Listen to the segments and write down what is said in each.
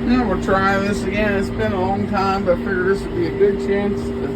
Yeah, we'll try this again. It's been a long time, but I figured this would be a good chance to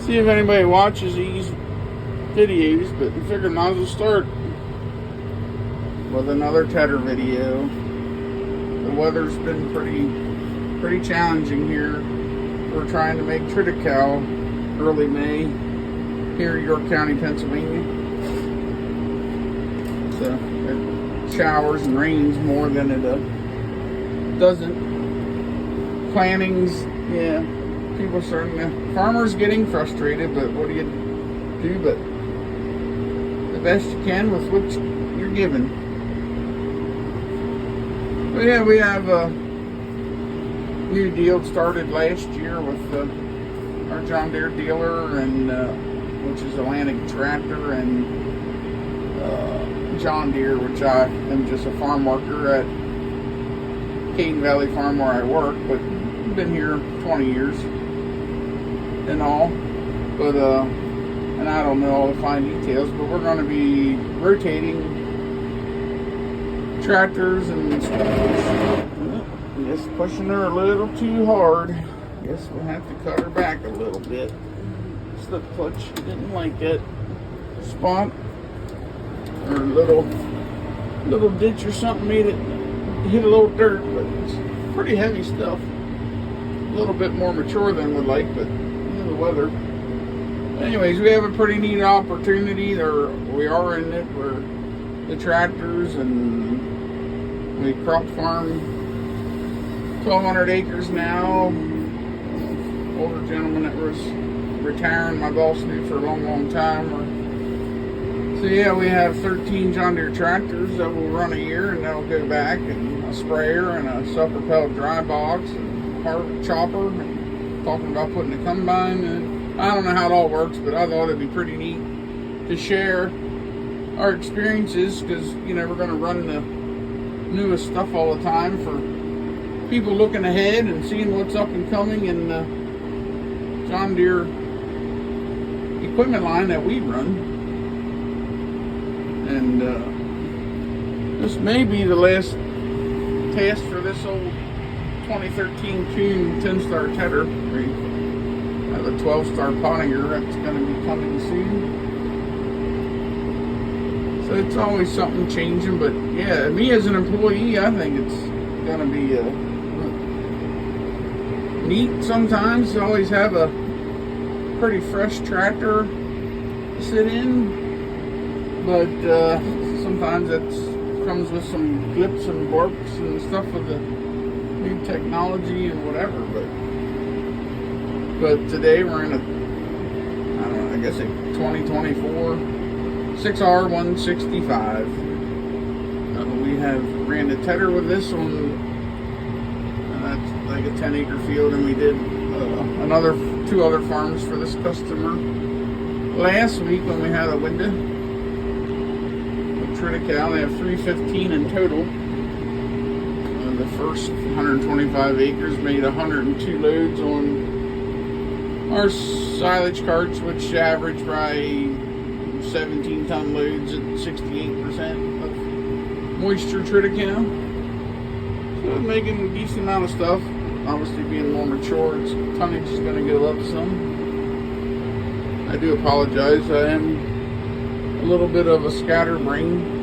see if anybody watches these videos. But we figured might as well start with another tedder video. The weather's been pretty challenging here. We're trying to make triticale early May here in York County, Pennsylvania. So it showers and rains more than it doesn't. Plantings, yeah, people are starting to, farmers getting frustrated, but what do you do but the best you can with what you're given. But yeah, we have a new deal started last year with our John Deere dealer, and which is Atlantic Tractor, and John Deere, which I am just a farm worker at Caden Valley Farm where I work, but I've been here 20 years and all. But and I don't know all the fine details, but we're going to be rotating tractors and stuff. Just pushing her a little too hard. Guess we'll have to cut her back a little bit. Slip clutch, she didn't like that spot, or a little ditch or something made it hit a little dirt, but it's pretty heavy stuff. A little bit more mature than we'd like, but the weather. Anyways, we have a pretty neat opportunity. We are in it. We're the tractors, and we crop farm 1,200 acres now. Older gentleman that was retiring, my boss knew for a long time. So yeah, we have 13 John Deere tractors that will run a year, and that'll go back, and a sprayer and a self-propelled dry box and a chopper, and talking about putting a combine in. I don't know how it all works, but I thought it'd be pretty neat to share our experiences, because we're going to run the newest stuff all the time for people looking ahead and seeing what's up and coming in the John Deere equipment line that we run. And this may be the last test for this old 2013 Kuhn 10-star tedder. We have a 12-star Pottinger that's going to be coming soon. So it's always something changing, but yeah, me as an employee, I think it's going to be neat sometimes to always have a pretty fresh tractor to sit in. But sometimes it comes with some blips and borks and stuff with the new technology and whatever. But today we're in a, I don't know, I guess a 2024 6R165. We have ran the tedder with this one. That's like a 10-acre field, and we did two other farms for this customer last week when we had a window. Triticale. They have 315 in total. The first 125 acres made 102 loads on our silage carts, which average by 17-ton loads at 68% of moisture triticale. So making a decent amount of stuff. Obviously being more mature, its tonnage is going to go up some. I do apologize. I am a little bit of a scatterbrain.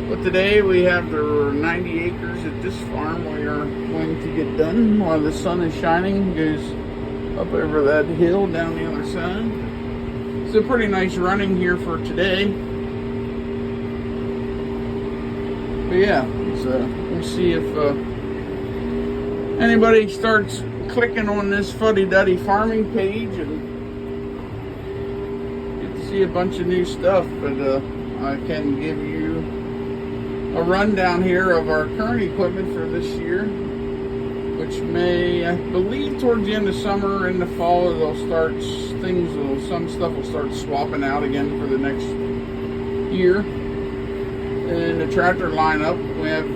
But today we have the 90 acres at this farm we are going to get done while the sun is shining. It goes up over that hill down the other side. It's a pretty nice running here for today. But yeah, we'll see if anybody starts clicking on this Fuddy Duddy farming page and see a bunch of new stuff. But I can give you a rundown here of our current equipment for this year, which may, I believe, towards the end of summer, in the fall, some stuff will start swapping out again for the next year. In the tractor lineup, we have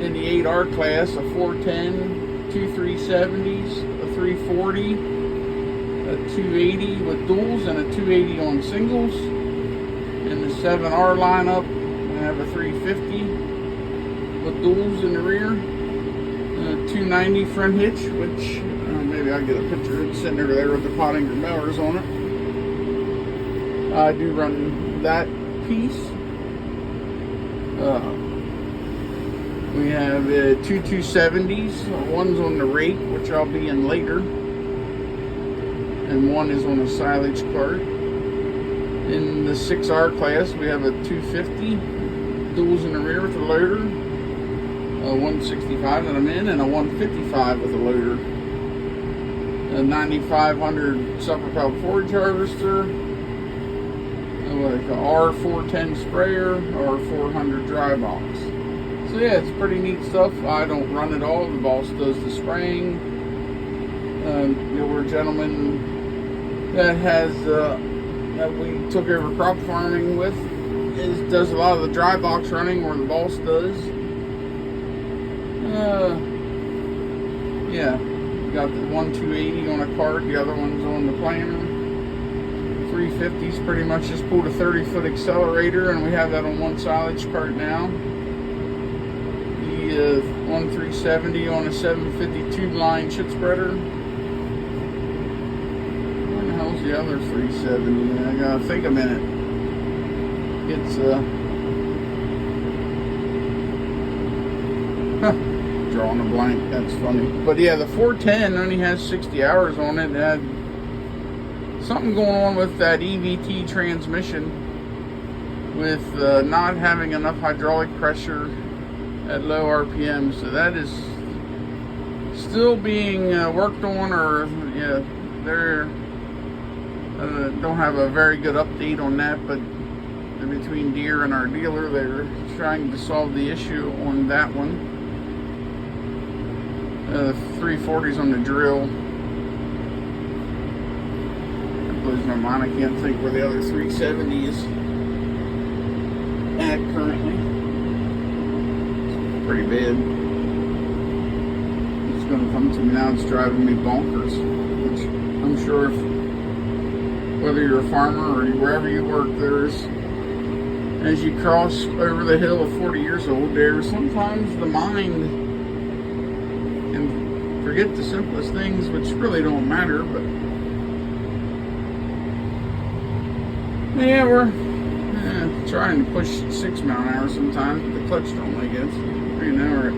in the 8R class a 410, two 370s, a 340, a 280 with duals, and a 280 on singles. In the 7R lineup, we have a 350 with duals in the rear. 290 front hitch, which maybe I'll get a picture of it sitting over there with the Pottinger Mowers on it. I do run that piece. We have two 270s. One's on the rake, which I'll be in later, and one is on a silage cart. In the 6R class, we have a 250 duals in the rear with a loader, a 165 that I'm in, and a 155 with a loader. A 9500 Supper Pelt forage harvester, like a R410 sprayer, R400 dry box. So yeah, it's pretty neat stuff. I don't run it all. The boss does the spraying. We're a gentleman that has that we took over crop farming with does a lot of the dry box running, or the boss does. Yeah, we got the one 280 on a cart, the other one's on the planter. 350's pretty much just pulled a 30-foot accelerator, and we have that on one silage cart now. The one 370 on a 750 tube line shit spreader. Where the hell's the other 370? I gotta think a minute. It's drawing a blank. That's funny. But yeah, the 410 only has 60 hours on it. It had something going on with that EVT transmission, with not having enough hydraulic pressure at low RPM. So that is still being worked on, or yeah, they're don't have a very good update on that. But between Deere and our dealer, they're trying to solve the issue on that one. 340s on the drill. That blows my mind. I can't think where the other 370 is at currently. It's pretty bad. It's going to come to me now. It's driving me bonkers. Which I'm sure whether you're a farmer or wherever you work, as you cross over the hill of 40 years old, there's sometimes the mind can forget the simplest things, which really don't matter. But yeah, we're trying to push 6 mile an hour sometimes, but the clutch don't like it. Right now we're at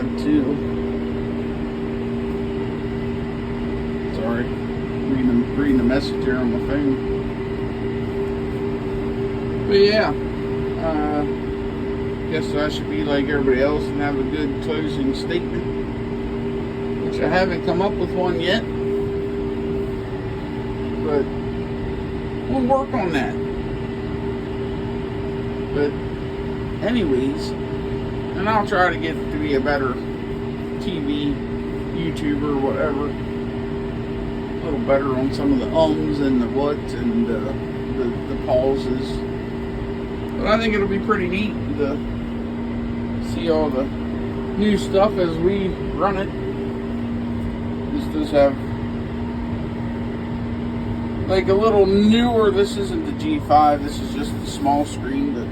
5.2. Sorry, reading the message here on my phone. But yeah, guess I should be like everybody else and have a good closing statement, which I haven't come up with one yet, but we'll work on that. But anyways, and I'll try to get to be a better TV YouTuber, whatever, a little better on some of the ums and the whats and the pauses. But I think it'll be pretty neat to see all the new stuff as we run it. This does have like a little newer. This isn't the G5. This is just the small screen, but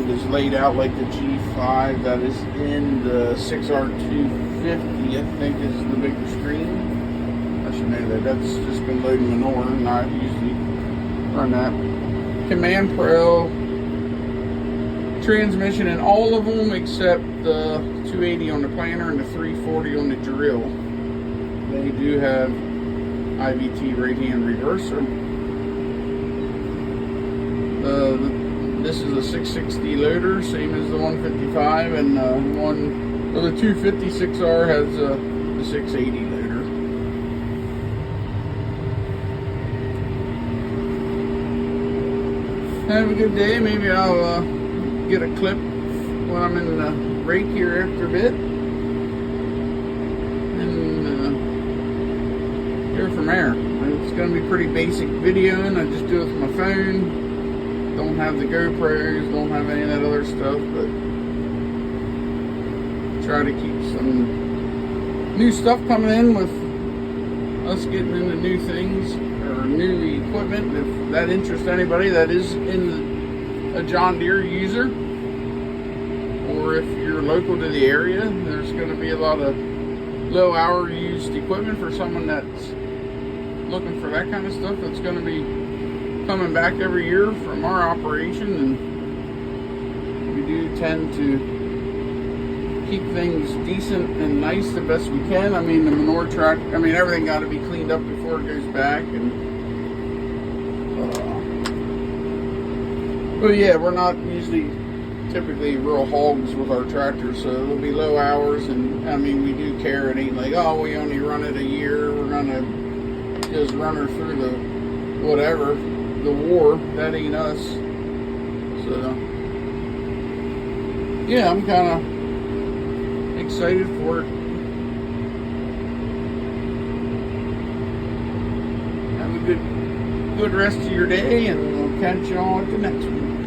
it is laid out like the G5 that is in the 6R250. I think is the bigger screen. I should know that. That's just been loading manure, and I usually run that. Command Pro transmission in all of them except the 280 on the planter and the 340 on the drill. They do have IVT right hand reverser. This is a 660 loader, same as the 155, and the 256R has the 680 loader. Have a good day. Maybe I'll get a clip when I'm in the rake here after a bit, and hear from there. It's going to be pretty basic video, and I just do it with my phone. Don't have the GoPros, don't have any of that other stuff, but try to keep some new stuff coming in with us getting into new things, or new equipment. If that interests anybody that is in a John Deere user, or if you're local to the area, there's going to be a lot of low hour used equipment for someone that's looking for that kind of stuff. That's going to be coming back every year from our operation, and we do tend to keep things decent and nice the best we can. I mean, the manure track, I mean, everything got to be cleaned up before it goes back. And but yeah, we're not usually typically real hogs with our tractors, so it'll be low hours. And I mean, we do care. It ain't like, oh, we only run it a year, we're gonna just run her through the whatever, the war. That ain't us. So yeah, I'm kind of excited for it. Have a good rest of your day, and we'll catch y'all at the next one.